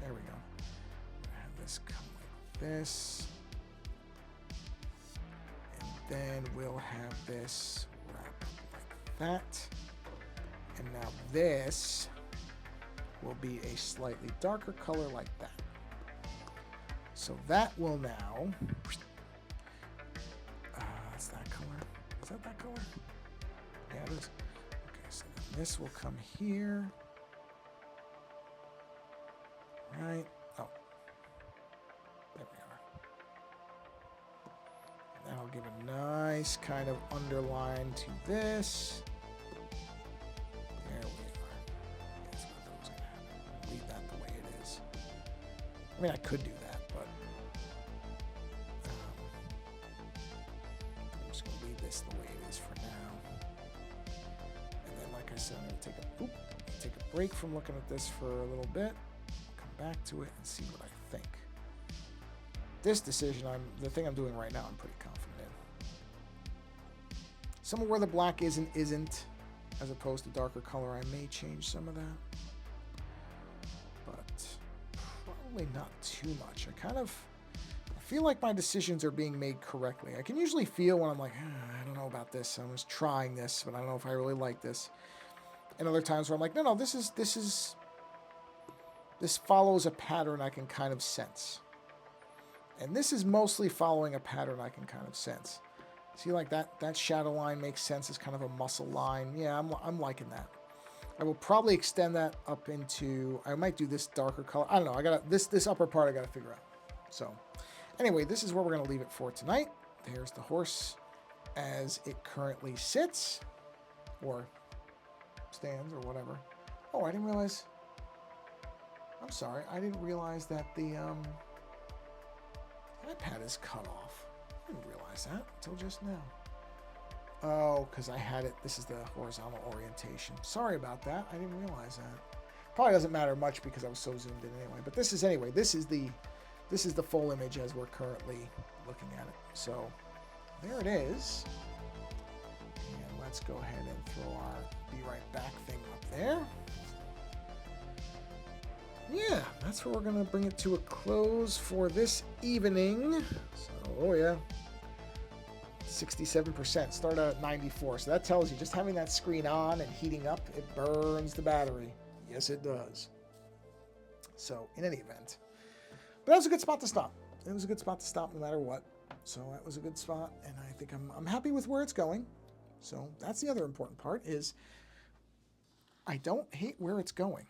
There we go. I'm going to have this come like this. And then we'll have this wrap like that. And now this will be a slightly darker color like that. So that will now, that's that color. Is that color? Yeah, it is. Okay, so then this will come here. Right. Oh, there we are. And that'll give a nice kind of underline to this. There we are. That's what those are gonna happen. Leave that the way it is. I mean, I could do that, but I'm just gonna leave this the way it is for now. And then, like I said, I'm gonna take a break from looking at this for a little bit. Back to it and see what I think. This decision, the thing I'm doing right now, I'm pretty confident in. Some of where the black isn't, as opposed to darker color, I may change some of that. But probably not too much. I feel like my decisions are being made correctly. I can usually feel when I'm like, I don't know about this. I was trying this, but I don't know if I really like this. And other times where I'm like, no, this follows a pattern I can kind of sense. And this is mostly following a pattern I can kind of sense. See, like that shadow line makes sense as kind of a muscle line. Yeah, I'm liking that. I will probably extend that up into, I might do this darker color. I don't know. I got this upper part I got to figure out. So anyway, this is where we're going to leave it for tonight. There's the horse as it currently sits or stands or whatever. Oh, I didn't realize. I'm sorry, I didn't realize that the iPad is cut off. I didn't realize that until just now. Oh, because I had it. This is the horizontal orientation. Sorry about that. I didn't realize that. Probably doesn't matter much because I was so zoomed in anyway. But this is the full image as we're currently looking at it. So there it is. And let's go ahead and throw our Be Right Back thing up there. Yeah, that's where we're going to bring it to a close for this evening. So, oh yeah, 67%. Start out at 94. So that tells you just having that screen on and heating up, it burns the battery. Yes, it does. So, in any event. But that was a good spot to stop. It was a good spot to stop no matter what. So that was a good spot, and I think I'm happy with where it's going. So that's the other important part is I don't hate where it's going.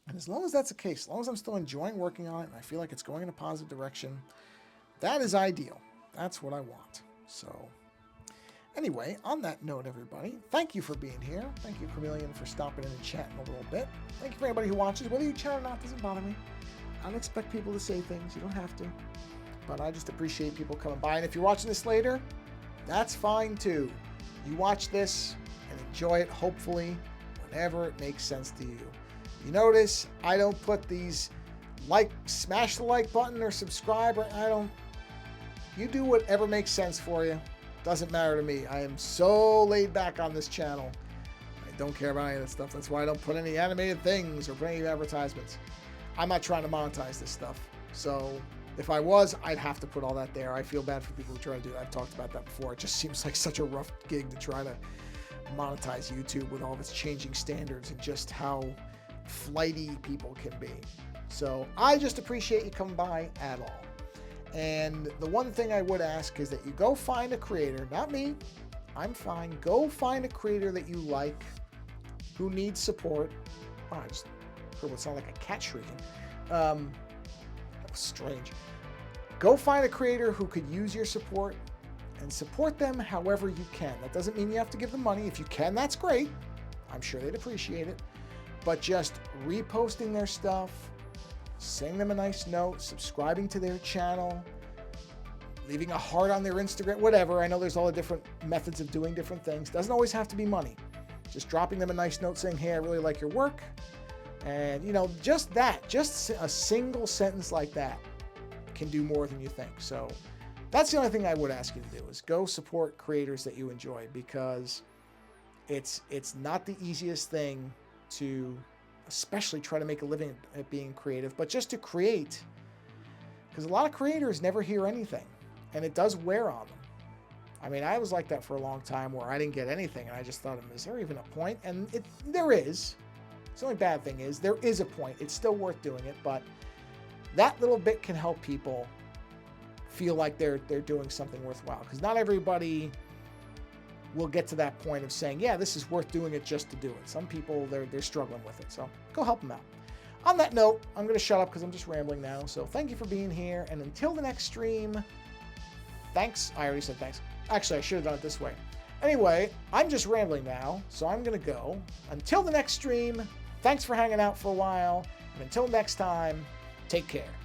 And as long as that's the case, as long as I'm still enjoying working on it and I feel like it's going in a positive direction, that is ideal. That's what I want. So anyway, on that note, everybody, thank you for being here. Thank you, Chameleon, for stopping in and chatting a little bit. Thank you for anybody who watches. Whether you chat or not doesn't bother me. I don't expect people to say things. You don't have to. But I just appreciate people coming by. And if you're watching this later, that's fine too. You watch this and enjoy it, hopefully, whenever it makes sense to you. You notice I don't put these smash the like button or subscribe. You do whatever makes sense for you. Doesn't matter to me. I am so laid back on this channel. I don't care about any of that stuff. That's why I don't put any animated things or put any advertisements. I'm not trying to monetize this stuff. So if I was, I'd have to put all that there. I feel bad for people who try to do that. I've talked about that before. It just seems like such a rough gig to try to monetize YouTube with all of its changing standards and just how flighty people can be. So I just appreciate you coming by at all. And the one thing I would ask is that you go find a creator, not me, I'm fine. Go find a creator that you like, who needs support. Oh, I just heard what sounded like a cat shrieking. That was strange. Go find a creator who could use your support and support them however you can. That doesn't mean you have to give them money. If you can, that's great. I'm sure they'd appreciate it. But just reposting their stuff, sending them a nice note, subscribing to their channel, leaving a heart on their Instagram, whatever. I know there's all the different methods of doing different things. Doesn't always have to be money. Just dropping them a nice note saying, hey, I really like your work. And, just that, just a single sentence like that can do more than you think. So that's the only thing I would ask you to do is go support creators that you enjoy, because it's not the easiest thing to especially try to make a living at being creative, but just to create, because a lot of creators never hear anything and it does wear on them. I mean, I was like that for a long time where I didn't get anything and I just thought, is there even a point? And there is. The only bad thing is there is a point. It's still worth doing it, but that little bit can help people feel like they're doing something worthwhile, because not everybody will get to that point of saying, yeah, this is worth doing it just to do it. Some people, they're struggling with it, so go help them out. On that note, I'm going to shut up because I'm just rambling now. So thank you for being here, and until the next stream, thanks. I already said thanks. Actually, I should have done it this way. Anyway, I'm just rambling now, so I'm going to go. Until the next stream, thanks for hanging out for a while, and until next time, take care.